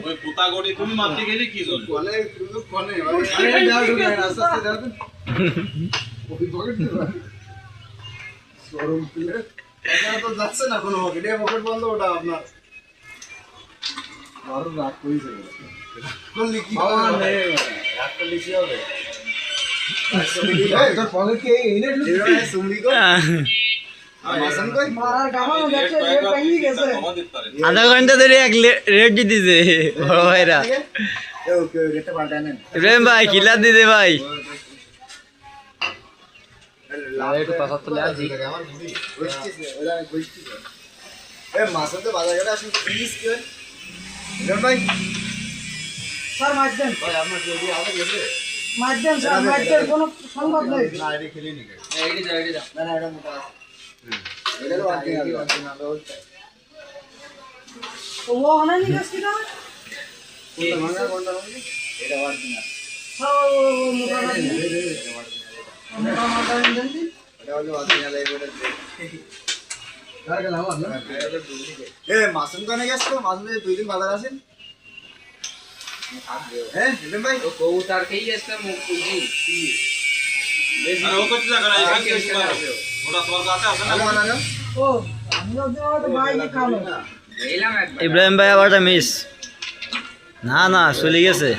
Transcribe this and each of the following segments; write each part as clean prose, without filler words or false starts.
ওই পুতাগড়ি তুমি মারতে গেলে কি জন্য কোনে তুমি কোনে আরে যাও তুমি রাস্তা থেকে যাও ওই পকেট দিবা শোরুম খুলে এটা তো যাচ্ছে না কোনো পকেট এই পকেট বন্ধ ওটা আপনার আর রাত কইছে কোন লিখি বাবা নেই রাত তো লিখি হবে তোর পকেট কি এনে দিবা সুমড়ি কো মাসন কই মারার গামানো দেখছে রেট পেয়ে গেছে আধা ঘন্টা ধরে এক রেট দিতেছে বড় ভাইরা ওকে রেটটা পাল্টা নেন ইব্রাহিম ভাই কিলা দিতে ভাই একটু পাঁচ হাত লে আসি আমার বুঝি বুঝছিস ওরা বুঝছিস এ মাসন তো বাজার গেলে আসুন প্লিজ কি রেন ভাই স্যার মাছ দেন ভাই আপনার যদি আগে গেছে মাছ দেন স্যার মাছ দেন কোনো সংবাদ নেই না এটা খেলি নি এইটা যাও না না এটা মোটা এটা তো আগে না ব্যবস্থা ও আনা নি গাছ কিনা কোনটা ভাঙা কোনটা ভাঙি এটা ওয়ার্ড না সব মোটা না মোটা মোটা দেন দিন এটা হলো ওয়ার্ড না লাইব্রেরি কার গেল আমার না এ মাসুম কানে গেছ তো মাসুম দুই দিন বাজার আসেন হ্যাঁ হিলেন ভাই ও কবুতর খেয়ে আসছে মুখ পুজি আরে ও কত জায়গা এখান থেকে ওটা তোমার কাছে আছে না ভালো না ও আমি তো ভাই কি খাবো গেলাম একবার ইব্রাহিম ভাই আবারটা মিস না না চলে গেছে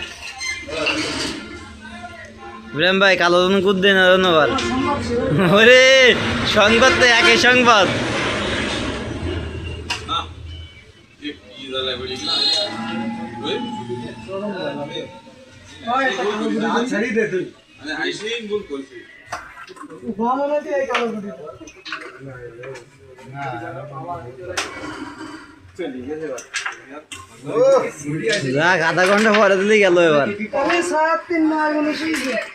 ইব্রাহিম ভাই কালো জন কুদ দেন ধন্যবাদ সংবাদ ছিল ওরে সংবাদ তো একই সংবাদ না এই কি জায়গা বলি না ওই ভাই ছাড়ি দে তুই মানে আইসিং ভুল করছি ভালো না এই কালো গুটি ও মুড়ি আছে যাক আধা ঘন্টা পরে দিলেই গেল এবার আমি 7 3 না 19